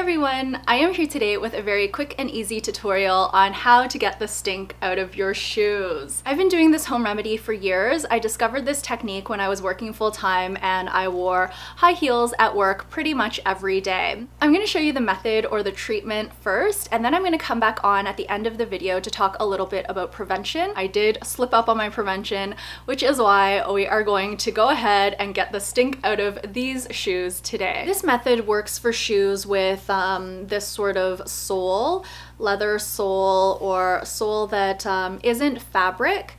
everyone, I am here today with a very quick and easy tutorial on how to get the stink out of your shoes. I've been doing this home remedy for years. I discovered this technique when I was working full-time and I wore high heels at work pretty much every day. I'm going to show you the method or the treatment first, and then I'm going to come back on at the end of the video to talk a little bit about prevention. I did slip up on my prevention, which is why we are going to go ahead and get the stink out of these shoes today. This method works for shoes with this sort of sole, leather sole, or sole that isn't fabric,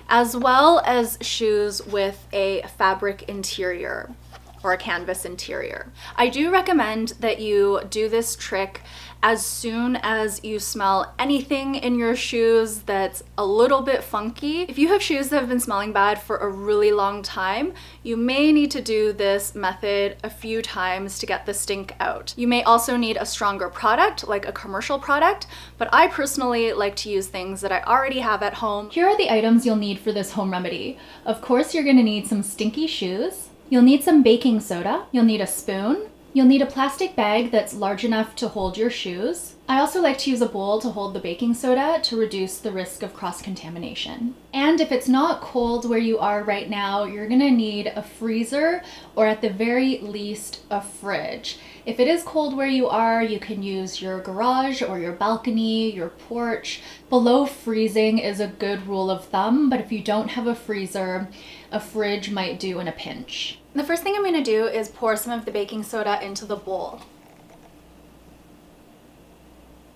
as well as shoes with a fabric interior or a canvas interior. I do recommend that you do this trick as soon as you smell anything in your shoes that's a little bit funky. If you have shoes that have been smelling bad for a really long time, you may need to do this method a few times to get the stink out. You may also need a stronger product, like a commercial product, but I personally like to use things that I already have at home. Here are the items you'll need for this home remedy. Of course, you're gonna need some stinky shoes. You'll need some baking soda. You'll need a spoon. You'll need a plastic bag that's large enough to hold your shoes. I also like to use a bowl to hold the baking soda to reduce the risk of cross-contamination. And if it's not cold where you are right now, you're gonna need a freezer or at the very least a fridge. If it is cold where you are, you can use your garage or your balcony, your porch. Below freezing is a good rule of thumb, but if you don't have a freezer, a fridge might do in a pinch. The first thing I'm going to do is pour some of the baking soda into the bowl.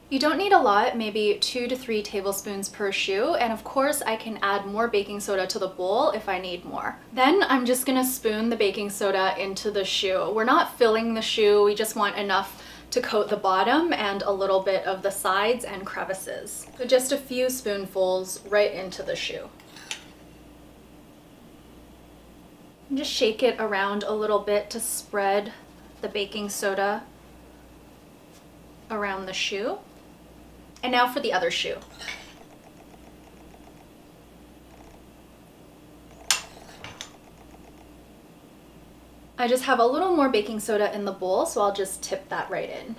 You don't need a lot, maybe 2 to 3 tablespoons per shoe, and of course I can add more baking soda to the bowl if I need more. Then I'm just going to spoon the baking soda into the shoe. We're not filling the shoe, we just want enough to coat the bottom and a little bit of the sides and crevices. So just a few spoonfuls right into the shoe. And just shake it around a little bit to spread the baking soda around the shoe. And now for the other shoe. I just have a little more baking soda in the bowl, so I'll just tip that right in.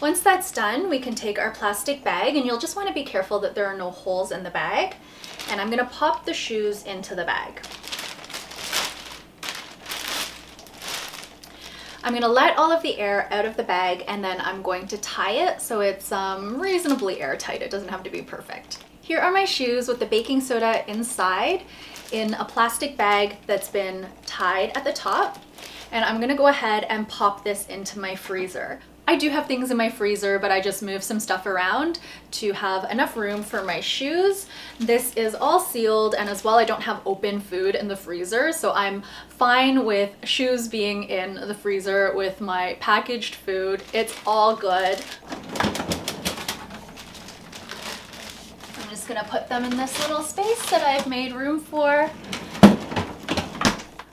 Once that's done, we can take our plastic bag, and you'll just want to be careful that there are no holes in the bag. And I'm going to pop the shoes into the bag. I'm going to let all of the air out of the bag, and then I'm going to tie it so it's reasonably airtight. It doesn't have to be perfect. Here are my shoes with the baking soda inside in a plastic bag that's been tied at the top. And I'm going to go ahead and pop this into my freezer. I do have things in my freezer, but I just moved some stuff around to have enough room for my shoes. This is all sealed, and as well I don't have open food in the freezer, so I'm fine with shoes being in the freezer with my packaged food. It's all good. I'm just gonna put them in this little space that I've made room for.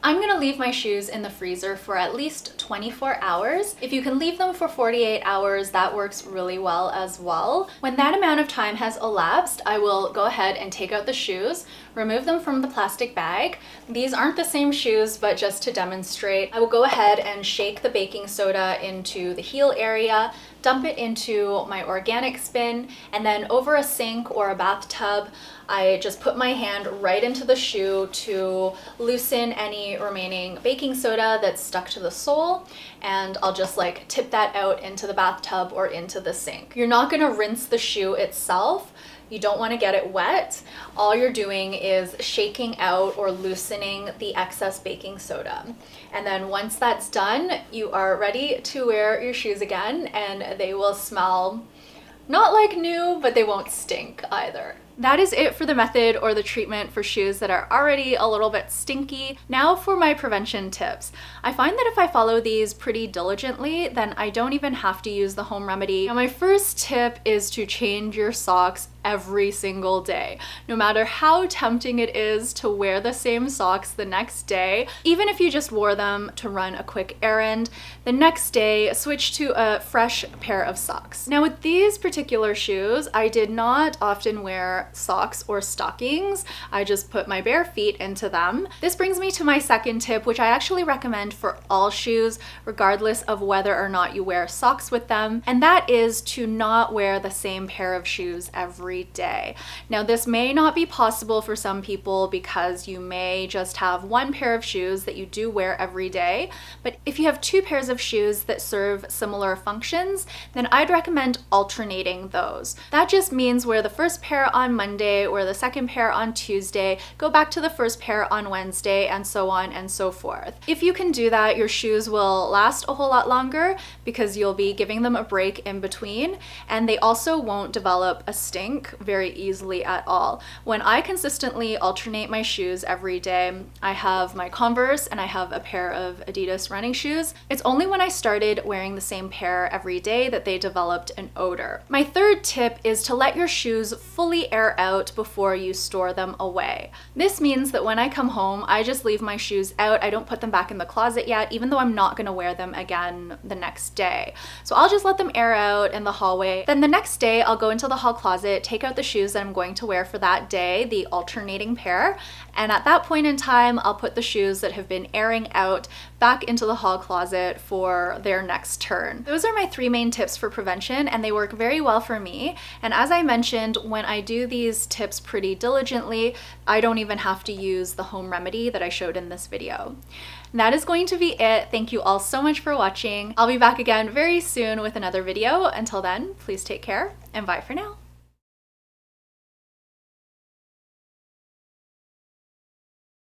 I'm gonna leave my shoes in the freezer for at least 24 hours. If you can leave them for 48 hours, that works really well as well. When that amount of time has elapsed, I will go ahead and take out the shoes, remove them from the plastic bag. These aren't the same shoes, but just to demonstrate, I will go ahead and shake the baking soda into the heel area, dump it into my organic spin, and then over a sink or a bathtub, I just put my hand right into the shoe to loosen any remaining baking soda that's stuck to the sole, and I'll just like tip that out into the bathtub or into the sink. You're not gonna rinse the shoe itself. You don't want to get it wet. All you're doing is shaking out or loosening the excess baking soda. And then once that's done, you are ready to wear your shoes again, and they will smell not like new, but they won't stink either. That is it for the method or the treatment for shoes that are already a little bit stinky. Now for my prevention tips. I find that if I follow these pretty diligently, then I don't even have to use the home remedy. Now my first tip is to change your socks every single day. No matter how tempting it is to wear the same socks the next day, even if you just wore them to run a quick errand, the next day switch to a fresh pair of socks. Now with these particular shoes, I did not often wear wear socks or stockings. I just put my bare feet into them. This brings me to my second tip, which I actually recommend for all shoes, regardless of whether or not you wear socks with them, and that is to not wear the same pair of shoes every day. Now, this may not be possible for some people because you may just have one pair of shoes that you do wear every day, but if you have two pairs of shoes that serve similar functions, then I'd recommend alternating those. That just means wear the first pair on Monday, wear the second pair on Tuesday, go back to the first pair on Wednesday, and so on and so forth. If you can do that, your shoes will last a whole lot longer because you'll be giving them a break in between, and they also won't develop a stink very easily at all. When I consistently alternate my shoes every day, I have my Converse and I have a pair of Adidas running shoes. It's only when I started wearing the same pair every day that they developed an odor. My third tip is to let your shoes fully air out before you store them away. This means that when I come home, I just leave my shoes out. I don't put them back in the closet yet, even though I'm not going to wear them again the next day. So I'll just let them air out in the hallway. Then the next day, I'll go into the hall closet, take out the shoes that I'm going to wear for that day, the alternating pair, and at that point in time, I'll put the shoes that have been airing out back into the hall closet for their next turn. Those are my three main tips for prevention, and they work very well for me. And as I mentioned, when I do these tips pretty diligently, I don't even have to use the home remedy that I showed in this video. And that is going to be it. Thank you all so much for watching. I'll be back again very soon with another video. Until then, please take care and bye for now.